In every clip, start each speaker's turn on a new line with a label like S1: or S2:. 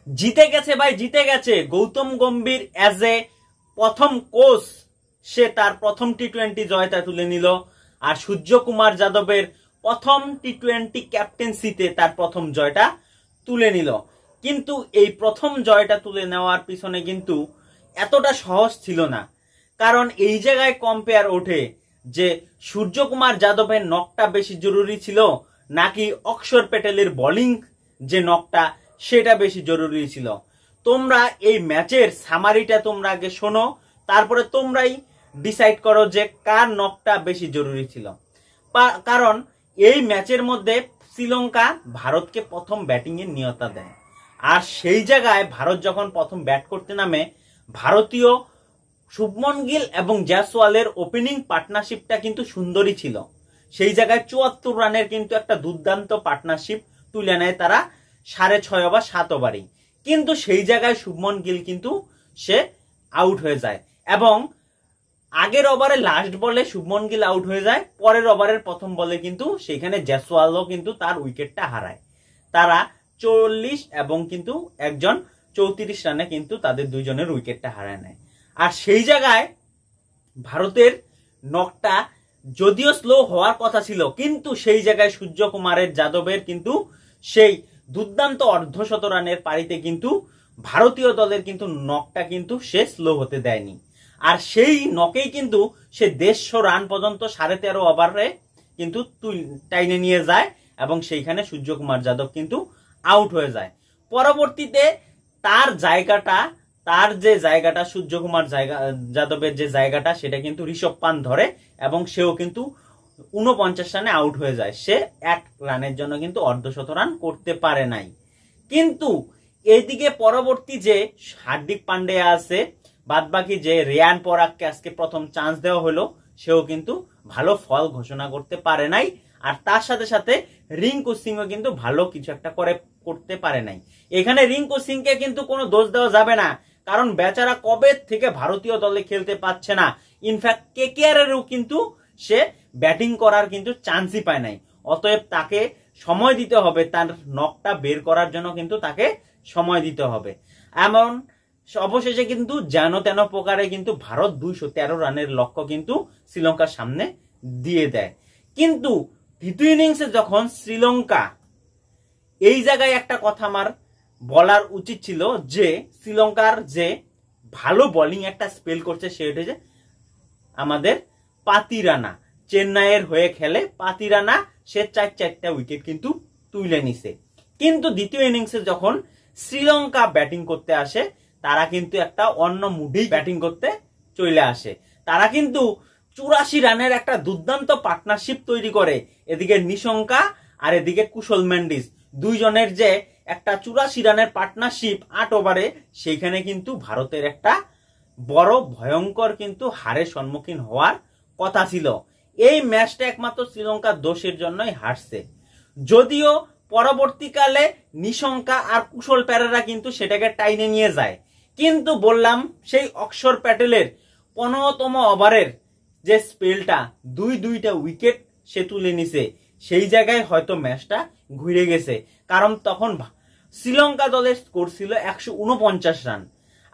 S1: জিতে গেছে ভাই, জিতে গেছে। গৌতম গম্ভীর অ্যাজ এ প্রথম কোচ সে তার প্রথম টি-20 জয়টা তুলে নিল। আর সূর্যকুমার যাদবের প্রথম টি-20 ক্যাপ্টেন্সিতে তার প্রথম জয়টা তুলে নিল। কিন্তু এই প্রথম জয়টা তুলে নেওয়ার পিছনে কিন্তু এতটা সহজ ছিল না। কারণ এই জায়গায় কম্পেয়ার ওঠে যে সূর্যকুমার যাদবের নকটা বেশি জরুরি ছিল নাকি অক্ষর প্যাটেলের বোলিং যে নকটা সেটা বেশি জরুরি ছিল। তোমরা এই ম্যাচের সামারিটা তোমরা আগে শোনো, তারপরে তোমরাই ডিসাইড করো যে কার নকটা বেশি জরুরি ছিল। কারণ এই ম্যাচের মধ্যে শ্রীলঙ্কা ভারতকে প্রথম ব্যাটিং এর নিয়তা দেয়। আর সেই জায়গায় ভারত যখন প্রথম ব্যাট করতে নামে, ভারতীয় শুভমন গিল এবং জয়সওয়ালের ওপেনিং পার্টনারশিপটা কিন্তু সুন্দরই ছিল। সেই জায়গায় 74 রানের কিন্তু একটা দুর্দান্ত পার্টনারশিপ তুলে নেয় তারা 6.5 ওভার 7 ওভারই। কিন্তু সেই জায়গায় শুভমন গিল কিন্তু সে আউট হয়ে যায় এবং আগের ওভারে লাস্ট বলে শুভমন গিল আউট হয়ে যায়। পরের ওভারের প্রথম বলে কিন্তু সেখানে জয়সওয়ালও কিন্তু তার উইকেটটা হারায়। তারা 40 এবং কিন্তু একজন 34 রানে কিন্তু তাদের দুইজনের উইকেটটা হারায় নেয়। আর সেই জায়গায় ভারতের নকটা যদিও স্লো হওয়ার কথা ছিল, কিন্তু সেই জায়গায় সূর্যকুমারের যাদবের কিন্তু সেই দুর্দান্ত অর্ধশত রানের পারিতে কিন্তু ভারতীয় দলের কিন্তু নকটা কিন্তু সে স্লো হতে দেয়নি। আর সেই নকেই কিন্তু সে 150 রান পর্যন্ত 13.5 ওভারে কিন্তু টাইনে নিয়ে যায় এবং সেইখানে সূর্যকুমার যাদব কিন্তু আউট হয়ে যায়। পরবর্তীতে তার যে জায়গাটা সূর্যকুমার যাদবের যে জায়গাটা সেটা কিন্তু ঋষভ পান্থ ধরে এবং সেও কিন্তু 49 রানে আউট হয়ে যায়। সে 1 রানের জন্য কিন্তু অর্ধশত রান করতে পারে নাই। কিন্তু এইদিকে পরবর্তী যে হার্দিক পান্ডিয়া আছে, বাদবাকি যে রিয়ান পরাগকে আজকে প্রথম চান্স দেওয়া হলো, সেও কিন্তু ভালো ফল ঘোষণা করতে পারে নাই। আর তার সাথে সাথে রিঙ্কু সিংও কিন্তু ভালো কিছু একটা করতে পারে নাই। এখানে রিঙ্কু সিংকে কিন্তু কোনো দোষ দেওয়া যাবে না, কারণ বেচারা কবে থেকে ভারতীয় দলে খেলতে পাচ্ছে না। ইনফ্যাক্ট কেকেআর এরও কিন্তু সে ব্যাটিং করার কিন্তু চান্সই পায় নাই। অতএব তাকে সময় দিতে হবে, তার নকটা বের করার জন্য কিন্তু তাকে সময় দিতে হবে। এমন অবশেষে কিন্তু যেন তেন প্রকারে কিন্তু ভারত 213 রানের লক্ষ্য কিন্তু শ্রীলঙ্কার সামনে দিয়ে দেয়। কিন্তু দ্বিতীয় ইনিংসে যখন শ্রীলঙ্কা, এই জায়গায় একটা কথা আমার বলার উচিত ছিল যে শ্রীলঙ্কার যে ভালো বোলিং একটা স্পেল করছে সেটা হচ্ছে আমাদের পাতিরানা। চেন্নাইয়ের হয়ে খেলে পাতিরানা, সে 4-4টা উইকেট কিন্তু তুলে নিছে। কিন্তু দ্বিতীয় ইনিংসে যখন শ্রীলঙ্কা ব্যাটিং করতে আসে, তারা কিন্তু একটা অন্য মুডেই ব্যাটিং করতে চলে আসে। তারা কিন্তু 84 রানের একটা দুর্দান্ত পার্টনারশিপ তৈরি করে। এদিকে নিশঙ্কা আর এদিকে কুশল মেন্ডিস, দুইজনের যে একটা 84 রানের পার্টনারশিপ 8 ওভারে, সেইখানে কিন্তু ভারতের একটা বড় ভয়ঙ্কর কিন্তু হারের সম্মুখীন হওয়ার কথা ছিল। এই ম্যাচটা একমাত্র শ্রীলঙ্কার দোষের জন্যই হারছে। যদিও পরবর্তীকালে নিশঙ্কা আর কুশল পেরেরা কিন্তু সেটাকে টাইনে নিয়ে যায়। কিন্তু বললাম সেই অক্ষর প্যাটেলের 15তম ওভারের যে স্পেলটা দুইটা উইকেট সে তুলে নিছে, সেই জায়গায় হয়তো ম্যাচটা ঘুরে গেছে। কারণ তখন শ্রীলঙ্কা দলের স্কোর ছিল 149 রান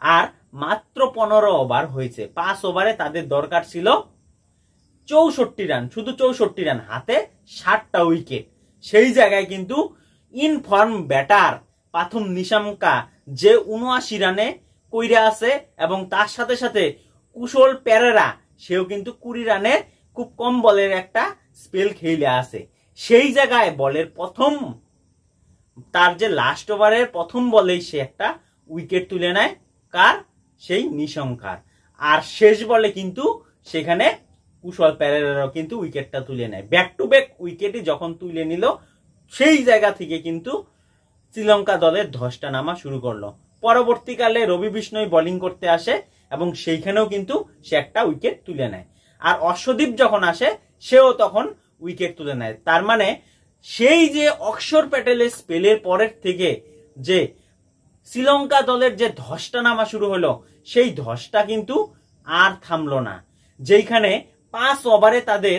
S1: আর মাত্র 15 ওভার হয়েছে। 5 ওভারে তাদের দরকার ছিল 64 রান, শুধু 64 রান, হাতে 60টা উইকেট। সেই জায়গায় কিন্তু ইনফর্ম ব্যাটার প্রথম নিশাঙ্কা যে 79 রানে কইরা আছে এবং তার সাথে সাথে কুশল পেরেরা সেও কিন্তু 20 রানে খুব কম বলের একটা স্পেল খেলে আছে। সেই জায়গায় বলের প্রথম তার যে লাস্ট ওভারের প্রথম বলেই সে একটা উইকেট তুলে নেয়, কার? সেই নিশঙ্কার। আর শেষ বলে কিন্তু সেখানে কুশল পেরেরাও কিন্তু উইকেটটা তুলে নেয়। ব্যাক টু ব্যাক উইকেটই যখন তুলে নিল, সেই জায়গা থেকে কিন্তু শ্রীলঙ্কা দলের ধসটা নামা শুরু করলো। পরবর্তীকালে রবি বিষ্ণই বোলিং করতে আসে এবং সেইখানেও কিন্তু সে একটা উইকেট তুলে নেয়। আর অশ্বদীপ যখন আসে সেও তখন উইকেট তুলে নেয়। তার মানে সেই যে অক্ষর প্যাটেলের স্পেলের পরের থেকে যে শ্রীলঙ্কা দলের যে ধসটা নামা শুরু হলো, সেই ধসটা কিন্তু আর থামলো না। যেখানে 5 ওভারে তাদের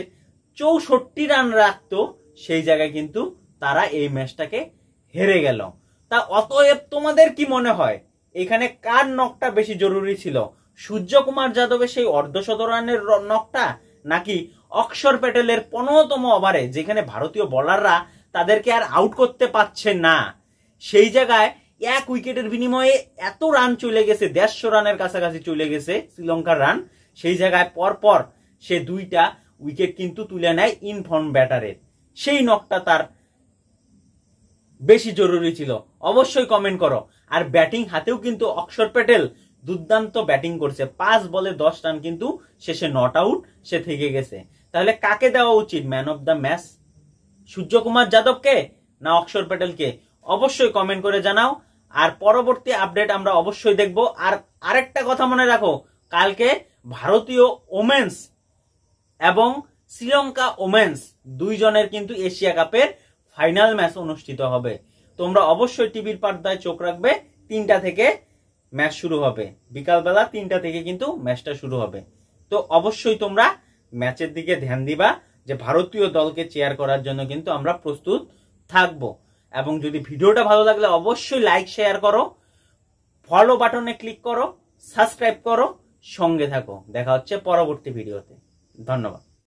S1: 64 রান রাখতো, সেই জায়গায় কিন্তু তারা এই ম্যাচটাকে হেরে গেল। তা অতএব তোমাদের কি মনে হয় এখানে কার নকটা বেশি জরুরি ছিল, সূর্যকুমার যাদবের সেই অর্ধশতরানের নকটা, নাকি অক্ষর প্যাটেলের 15তম ওভারে যেখানে ভারতীয় বোলাররা তাদেরকে আর আউট করতে পারছে না, সেই জায়গায় এক উইকেটের বিনিময়ে এত রান চলে গেছে, 150 রানের কাছাকাছি চলে গেছে শ্রীলঙ্কার রান, সেই জায়গায় পরপর সে 2টা উইকেট কিন্তু তুলে নেয় ইনফর্ম ব্যাটারের, সেই নকটা তার বেশি জরুরি ছিল? অবশ্যই কমেন্ট করো। আর ব্যাটিং হাতেও কিন্তু অক্ষর প্যাটেল দুর্দান্ত ব্যাটিং করছে, 5 বলে 10 রান কিন্তু শেষে নট আউট সে থেকে গেছে। তাহলে কাকে দেওয়া উচিত man of the match, Suryakumar যাদবকে না অক্ষর প্যাটেলকে? অবশ্যই কমেন্ট করে জানাও। আর পরবর্তী আপডেট আমরা অবশ্যই দেখব। আর আরেকটা কথা মনে রাখো, কালকে ভারতীয় ওমেন্স এবং শ্রীলঙ্কা ওমেন্স দুইজনের কিন্তু এশিয়া কাপের ফাইনাল ম্যাচ অনুষ্ঠিত হবে। তোমরা অবশ্যই টিভির পর্দায় চোখ রাখবে, 3টা থেকে ম্যাচ শুরু হবে, বিকালবেলা 3টা থেকে কিন্তু ম্যাচটা শুরু হবে। তো অবশ্যই তোমরা ম্যাচের দিকে ধ্যান দিবা, যে ভারতীয় দলকে চেয়ার করার জন্য কিন্তু আমরা প্রস্তুত থাকব। এবং যদি ভিডিওটা ভালো লাগলে অবশ্যই লাইক শেয়ার করো, ফলো বাটনে ক্লিক করো, সাবস্ক্রাইব করো, সঙ্গে থাকো। দেখা হচ্ছে পরবর্তী ভিডিওতে। ধন্যবাদ।